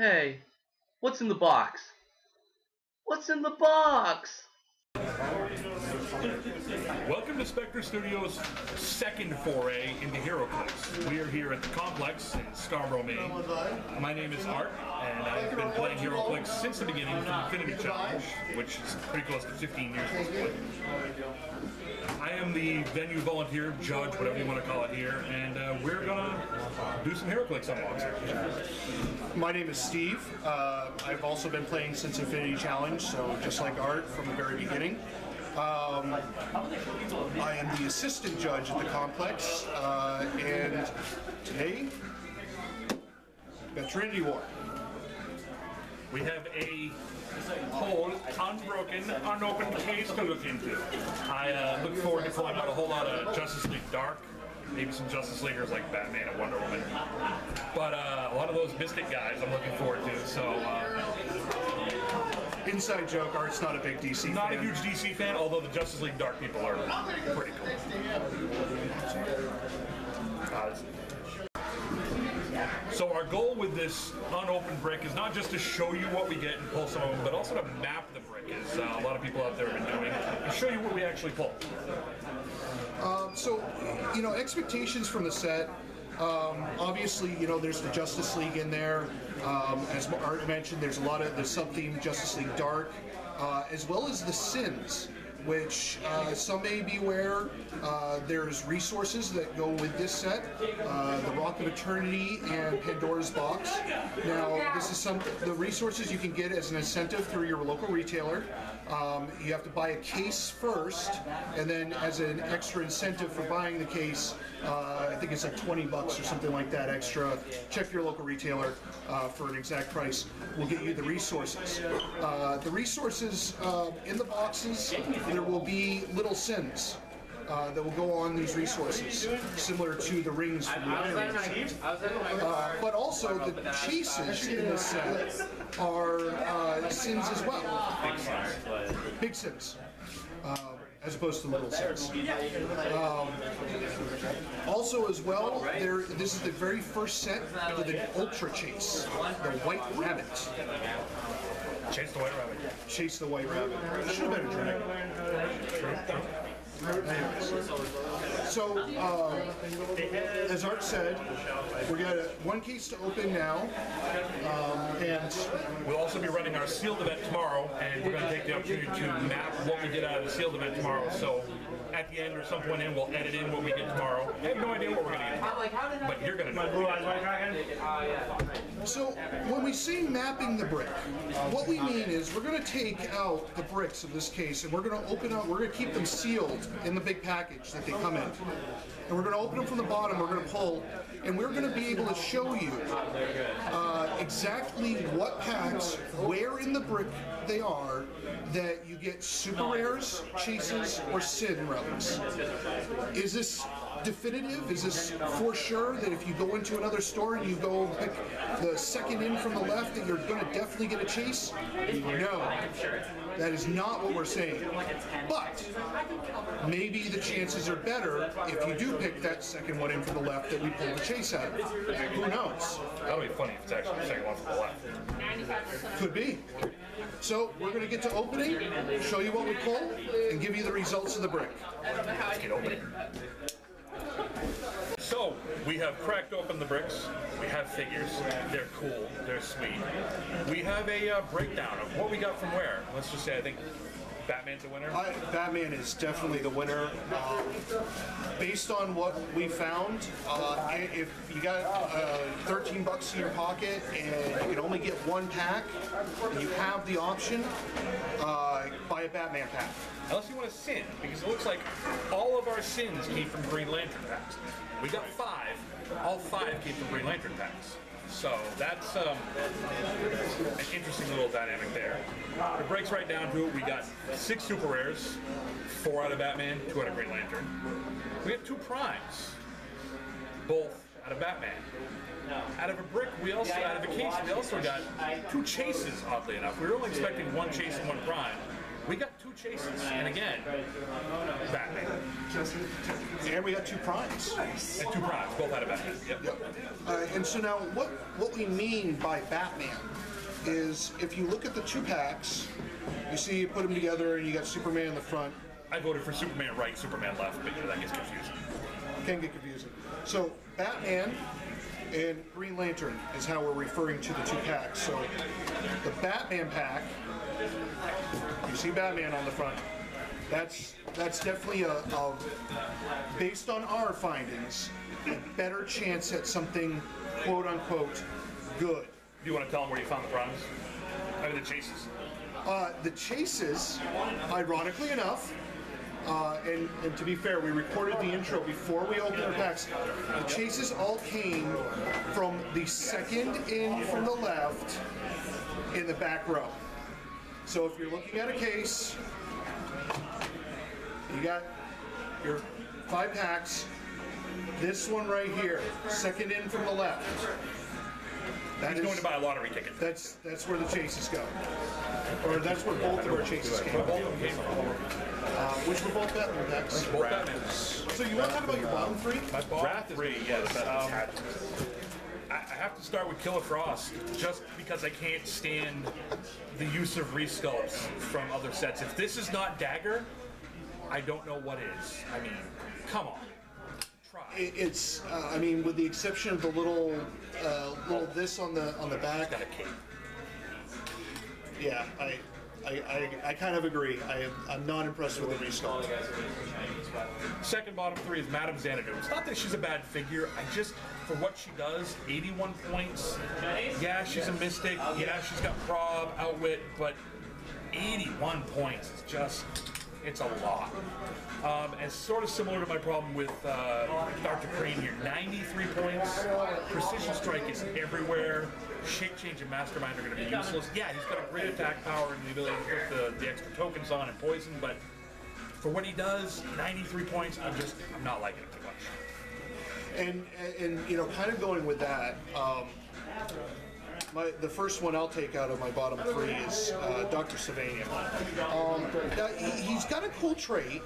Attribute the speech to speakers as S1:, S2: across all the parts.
S1: Hey, what's in the box? What's in the box?
S2: Welcome to Spectre Studios' second foray into HeroClix. We are here at the complex in Southern Maine. My name is Art, and I've been playing HeroClix since the beginning of the Trinity challenge, which is pretty close to 15 years at this point. I am the venue volunteer, judge, whatever you want to call it here, and we're gonna do some HeroClix unboxing.
S3: My name is Steve. I've also been playing since Infinity Challenge, so just like Art from the very beginning. I am the assistant judge at the complex, and today, got Trinity War.
S2: We have a whole unbroken, unopened case to look into. I look forward to pulling out a whole lot of Justice League Dark, maybe some Justice Leaguers like Batman and Wonder Woman, but a lot of those Mystic guys I'm looking forward to. So.
S3: Inside joke, Art's not a big DC fan.
S2: Not a huge DC fan, although the Justice League Dark people are pretty cool. So our goal with this unopened brick is not just to show you what we get and pull some of them, but also to map the brick, as a lot of people out there have been doing, and show you what we actually pull.
S3: So, expectations from the set. Obviously, there's the Justice League in there. As Art mentioned, there's there's sub-theme Justice League Dark, as well as the Sins, which some may be aware. There's resources that go with this set, the Rock of Eternity and Pandora's Box. Now, this is the resources you can get as an incentive through your local retailer. You have to buy a case first, and then as an extra incentive for buying the case, I think it's like $20 or something like that extra. Check your local retailer for an exact price. We'll get you the resources. The resources in the boxes, there will be little sins that will go on these resources, similar to the rings from the Iron Man set. But also the chases in this set are sins as well. Big sins. As opposed to little sins. Also as well, this is the very first set with an ultra chase, the White Rabbit.
S2: Chase the White Rabbit.
S3: Chase the White Rabbit. It should have been a dragon. Anyways. So, as Art said, we got one case to open now, and
S2: we'll also be running our sealed event tomorrow, and we're going to take the opportunity to map what we get out of the sealed event tomorrow. So, at the end or some point in, we'll edit in what we get tomorrow. I have no idea what we're going to get tomorrow, but you're going to know.
S3: So, when we say mapping the brick, what we mean is we're going to take out the bricks of this case, and we're going to open up, we're going to keep them sealed in the big package that they come in. And we're going to open them from the bottom, we're going to pull, and we're going to be able to show you exactly what packs, where in the brick they are, that you get super rares, chases, or sin relics. Is this definitive? Is this for sure that if you go into another store and you go pick the second in from the left that you're going to definitely get a chase? No. That is not what we're saying. But maybe the chances are better if you do pick that second one in from the left that we pull the chase out of. Who knows?
S2: That'll be funny if it's actually the second one from the left.
S3: Could be. So we're going to get to opening, show you what we pull, and give you the results of the brick.
S2: Let's get opening. So, we have cracked open the bricks, we have figures, they're cool, they're sweet. We have a breakdown of what we got from where. Let's just say I think Batman's the winner.
S3: Batman is definitely the winner. Based on what we found, if you got $13 in your pocket and you can only get one pack, and you have the option, buy a Batman pack.
S2: Unless you want to sin, because it looks like all of our sins came from Green Lantern packs. We got 5. All 5 came from Green Lantern packs. So that's an interesting little dynamic there. It breaks right down to it. We got 6 super rares, 4 out of Batman, 2 out of Green Lantern. We have 2 primes, both out of Batman. Out of a brick, out of a case, we also got 2 chases, oddly enough. We were only expecting 1 chase and 1 prime. We got 2 chases, and again, Batman.
S3: And we got 2 primes.
S2: And 2 primes, both out of Batman. Yep.
S3: And so now, what we mean by Batman is, if you look at the 2 packs, you see you put them together, and you got Superman in the front.
S2: I voted for Superman right, Superman left, but that gets confusing.
S3: Can get confusing. So Batman and Green Lantern is how we're referring to the 2 packs. So the Batman pack, you see Batman on the front. That's definitely a based on our findings, a better chance at something quote unquote good.
S2: Do you want to tell them where you found the primes? I mean the chases.
S3: The chases, ironically enough, and to be fair, we recorded the intro before we opened our packs. The chases all came from the second in from the left in the back row. So if you're looking at a case, you got your 5 packs. This one right here, second in from the left.
S2: He's going to buy a lottery ticket.
S3: That's where the chases go. Or that's where both of our chases came from. Which were both Batman packs.
S2: Both Batmans.
S3: So you want to talk about your bottom 3?
S2: My bottom 3, yes. I have to start with Killer Frost, just because I can't stand the use of resculpts from other sets. If this is not Dagger, I don't know what is. I mean, come on.
S3: It's, I mean, with the exception of the little this on the back.
S2: Got a cape.
S3: Yeah, I kind of agree. I'm not impressed with the resculpt.
S2: Second bottom 3 is Madame Xanadu. It's not that she's a bad figure. I just, for what she does, 81 points. Yeah, she's a mystic. Yeah, she's got prob, outwit, but 81 points is just, it's a lot. And sort of similar to my problem with Dr. Crane here, 93 points. Precision Strike is everywhere. Shape Change and Mastermind are going to be useless. Yeah, he's got a great attack power and the ability to put the extra tokens on and poison, but for what he does, 93 points, I'm not liking it too much.
S3: And you know, kind of going with that, the first one I'll take out of my bottom 3 is Dr. Sylvania. He's got a cool trait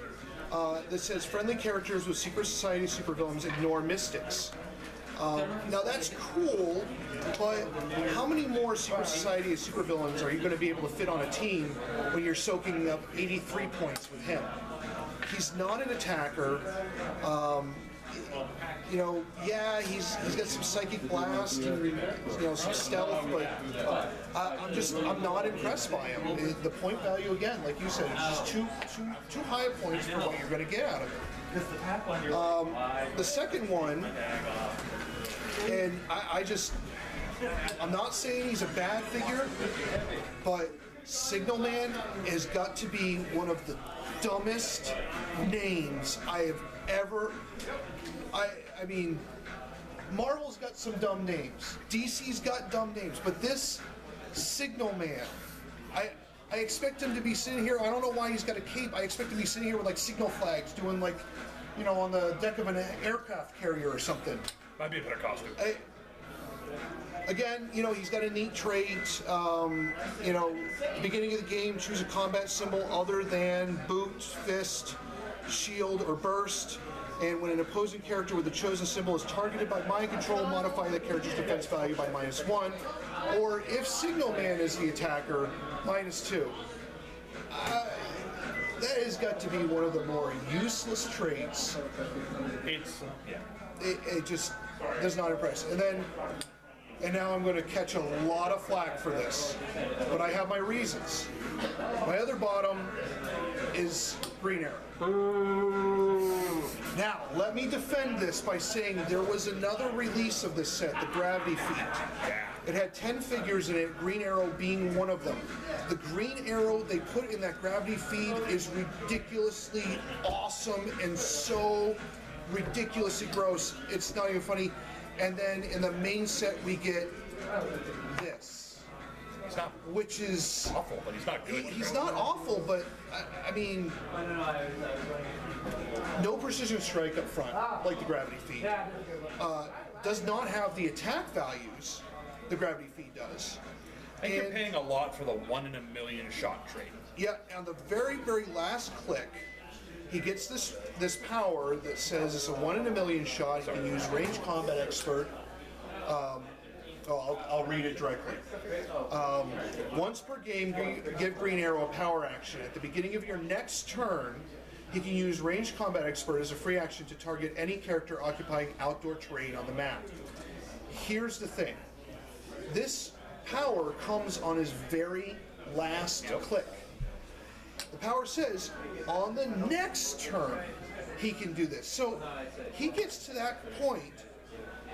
S3: that says friendly characters with secret society supervillains ignore mystics. Now that's cool, but how many more secret society and supervillains are you going to be able to fit on a team when you're soaking up 83 points with him? He's not an attacker. You know, yeah, he's got some psychic blast and, you know, some stealth, but I'm not impressed by him. The point value, again, like you said, is just too high a points for what you're going to get out of it. The second one, and I'm not saying he's a bad figure, but Signal Man has got to be one of the dumbest names I have ever. I mean, Marvel's got some dumb names. DC's got dumb names, but this Signal Man, I expect him to be sitting here. I don't know why he's got a cape. I expect him to be sitting here with like signal flags, doing like, you know, on the deck of an aircraft carrier or something.
S2: Might be a better costume.
S3: Again, you know, he's got a neat trait. You know, beginning of the game, choose a combat symbol other than boot, fist, shield, or burst. And when an opposing character with the chosen symbol is targeted by mind control, modify the character's defense value by -1. Or if Signal Man is the attacker, -2. That has got to be one of the more useless traits. It just does not impress. And now I'm going to catch a lot of flack for this, but I have my reasons. My other bottom is Green Arrow. Now, let me defend this by saying there was another release of this set, the Gravity Feed. It had 10 figures in it, Green Arrow being one of them. The Green Arrow they put in that Gravity Feed is ridiculously awesome and so ridiculously gross. It's not even funny. And then in the main set we get this, which is
S2: awful, but he's not good.
S3: He's not awful, but I mean, no precision strike up front like the Gravity Feed. Does not have the attack values the Gravity Feed does.
S2: And you're paying a lot for the 1 in a million shot trait.
S3: Yeah, on the very, very last click, he gets this power that says it's a 1 in a million shot. He can use range combat expert. I'll read it directly. Once per game, give Green Arrow a power action. At the beginning of your next turn, he can use range combat expert as a free action to target any character occupying outdoor terrain on the map. Here's the thing. This power comes on his very last click. The power says on the next turn he can do this. So he gets to that point,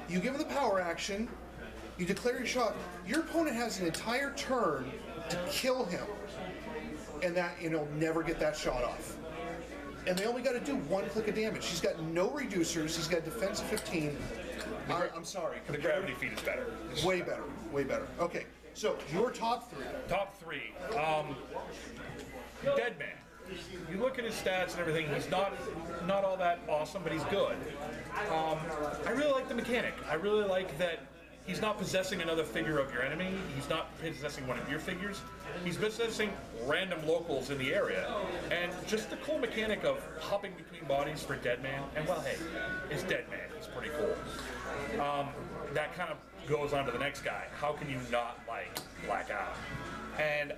S3: you give him the power action, you declare your shot, your opponent has an entire turn to kill him, and that never get that shot off. And they only got to do 1 click of damage. He's got no reducers, he's got defense of 15. I'm sorry.
S2: The gravity feed is better.
S3: Way better, way better. Okay, so your top 3.
S2: Top 3. Deadman. You look at his stats and everything, he's not all that awesome, but he's good. I really like the mechanic. I really like that he's not possessing another figure of your enemy. He's not possessing one of your figures. He's possessing random locals in the area. And just the cool mechanic of hopping between bodies for Deadman, and well, hey, it's Deadman. He's pretty cool. That kind of goes on to the next guy. How can you not like Black Adam? And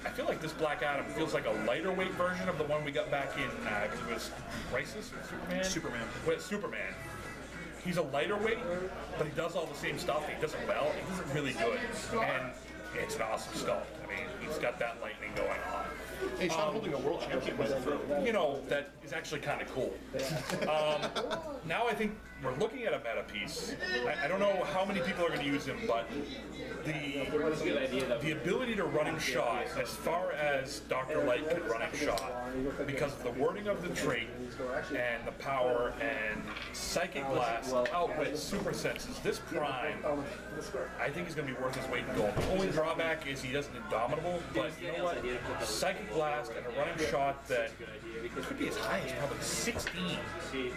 S2: I feel like this Black Adam feels like a lighter weight version of the one we got back in, because it was Crisis or Superman?
S3: Superman.
S2: With Superman. He's a lighter weight, but he does all the same stuff. He does it well. He does it really good. And it's an awesome sculpt. I mean, he's got that lightning going on.
S3: Hey, he's not holding a world championship.
S2: That is actually kind of cool. Now I think we're looking at a meta piece. I don't know how many people are going to use him, but the ability to running shot, as far as Dr. Light can running shot, because of the wording of the trait and the power and Psychic Blast, Outwit, Super Senses, this Prime, I think is going to be worth his weight in gold. The only drawback is he doesn't Indomitable, but you know what? Psychic Blast and a running shot that could be as high as probably 16.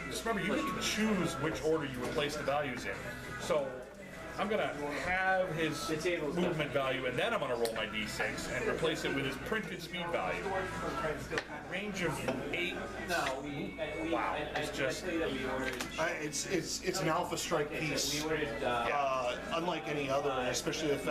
S2: Just remember, you can choose which order you would place the values in. So I'm going to have his movement value, and then I'm going to roll my d6 and replace it with his printed speed value. Range of 8. Wow, it's just...
S3: It's an Alpha Strike piece, unlike any other, especially if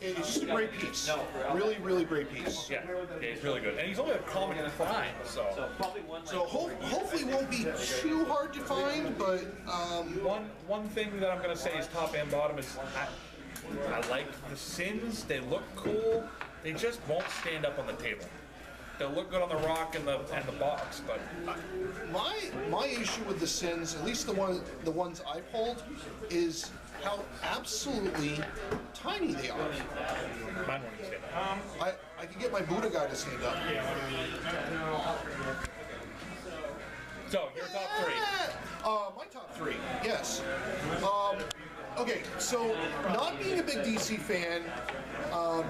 S3: it's just a great piece. Really, really great piece.
S2: Yeah, it's really good. And he's only a comic Prime, so
S3: hopefully won't be too hard to find, but...
S2: One thing that I'm going to say is top and bottom is I like the Sins. They look cool. They just won't stand up on the table. They'll look good on the rock and the box, but
S3: my issue with the Sins, at least the ones I pulled, is how absolutely tiny they are.
S2: Mine won't stand up.
S3: I could get my Buddha guy to stand up.
S2: So your top 3.
S3: My top 3, yes. Okay, so not being a big DC fan,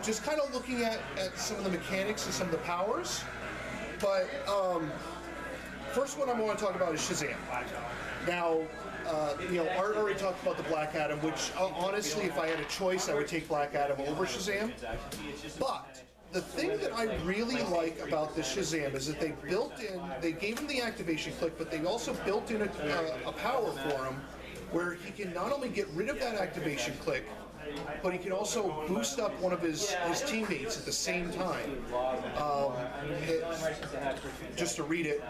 S3: just kind of looking at some of the mechanics and some of the powers. But first one I want to talk about is Shazam. Now, Art already talked about the Black Adam, which honestly, if I had a choice, I would take Black Adam over Shazam. But the thing that I really like about the Shazam is that they gave him the activation click, but they also built in a power for him where he can not only get rid of that activation click, but he can also boost up one of his teammates at the same time. Just to read it.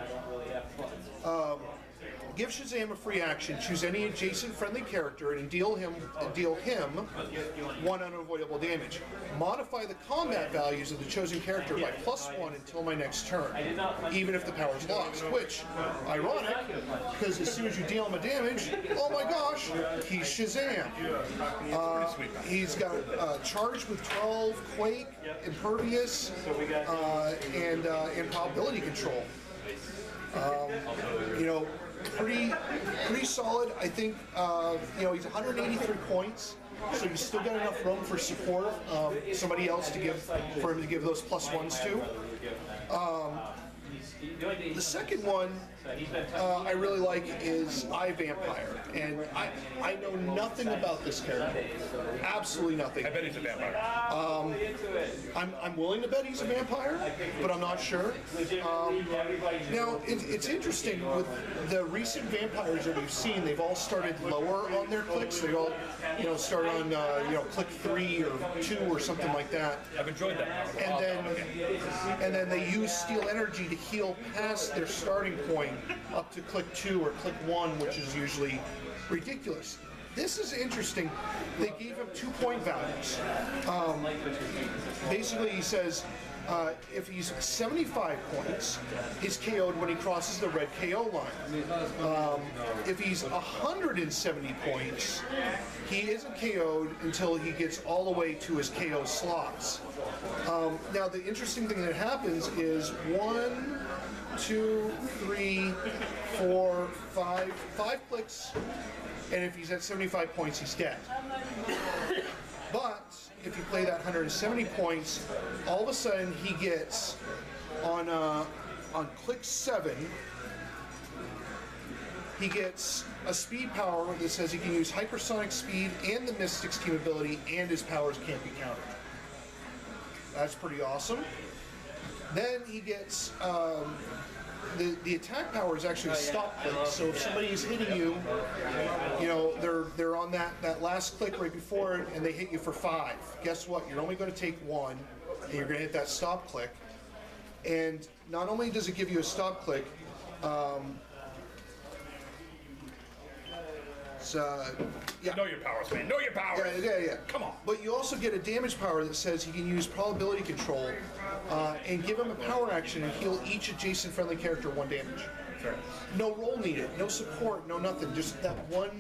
S3: Give Shazam a free action, choose any adjacent friendly character, and deal him 1 unavoidable damage. Modify the combat values of the chosen character by +1 until my next turn, even if the power is lost. Which, ironic, because as soon as you deal him a damage, oh my gosh, he's Shazam. He's got charge with 12, Quake, Impervious, and probability control. Pretty solid. I think he's 183 points, so you still got enough room for support. Somebody else for him to give those +1s to. The second one I really like is iVampire, and I know nothing about this character, absolutely nothing.
S2: I bet he's a vampire.
S3: I'm willing to bet he's a vampire, but I'm not sure. Now it's interesting with the recent vampires that we've seen. They've all started lower on their clicks. They all, start on click 3 or 2 or something like that.
S2: I've enjoyed that.
S3: And then they use Steel Energy to heal past their starting point up to click 2 or click 1, which is usually ridiculous. This is interesting. They gave him 2-point values. Basically, he says if he's 75 points, he's KO'd when he crosses the red KO line. If he's 170 points, he isn't KO'd until he gets all the way to his KO slots. Now, the interesting thing that happens is 1, 2, 3, 4, 5 clicks, and if he's at 75 points, he's dead. But if you play that 170 points, all of a sudden he gets on click 7, he gets a speed power that says he can use hypersonic speed and the Mystic's team ability, and his powers can't be countered. That's pretty awesome. Then he gets the attack power is actually a stop click. So if somebody is hitting you, they're on that last click right before it, and they hit you for 5. Guess what? You're only going to take 1, and you're going to hit that stop click. And not only does it give you a stop click, yeah.
S2: Know your powers, man. Know your powers.
S3: Yeah.
S2: Come on.
S3: But you also get a damage power that says he can use probability control and give him a power action and heal each adjacent friendly character 1 damage.
S2: Sure.
S3: No roll needed, no support, no nothing. Just that one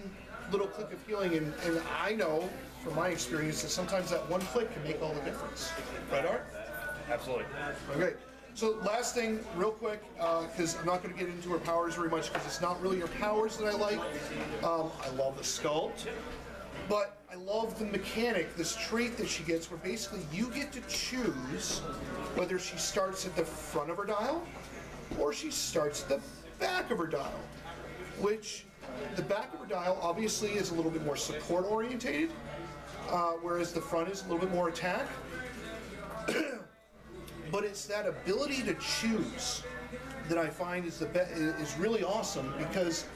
S3: little click of healing. And I know from my experience that sometimes that one click can make all the difference. Right, Art?
S2: Absolutely.
S3: Okay. So last thing, real quick, because I'm not going to get into her powers very much because it's not really her powers that I like. I love the sculpt, but I love the mechanic, this trait that she gets where basically you get to choose whether she starts at the front of her dial or she starts at the back of her dial, which the back of her dial obviously is a little bit more support orientated, whereas the front is a little bit more attack. But it's that ability to choose that I find is really awesome, because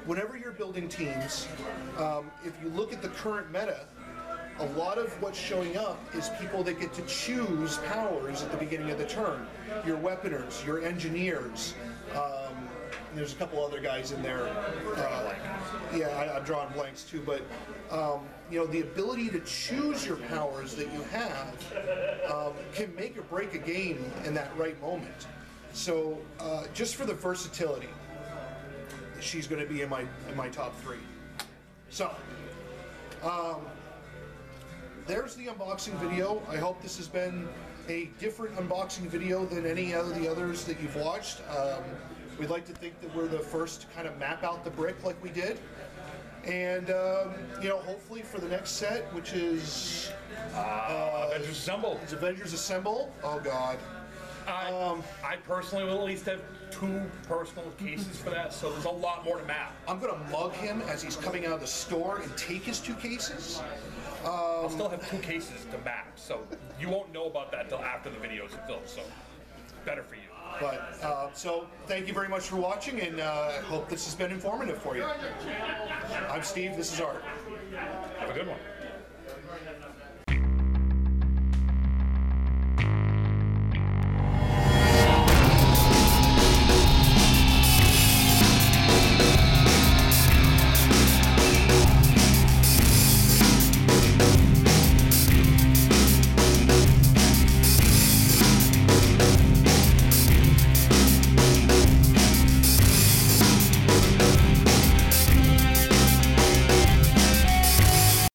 S3: whenever you're building teams, if you look at the current meta, a lot of what's showing up is people that get to choose powers at the beginning of the turn. Your weaponers, your engineers, and there's a couple other guys in there. I'm drawing blanks too, but the ability to choose your powers that you have can make or break a game in that right moment. So just for the versatility, she's going to be in my top 3. So there's the unboxing video. I hope this has been a different unboxing video than any of the others that you've watched. We'd like to think that we're the first to kind of map out the brick like we did. And, hopefully for the next set, which is...
S2: Avengers Assemble.
S3: It's Avengers Assemble. Oh, God.
S2: I personally will at least have 2 personal cases for that, so there's a lot more to map.
S3: I'm going to mug him as he's coming out of the store and take his 2 cases.
S2: I'll still have 2 cases to map, so you won't know about that till after the videos are filmed, so better for you.
S3: But, so thank you very much for watching, and I hope this has been informative for you. I'm Steve, this is Art.
S2: Have a good one.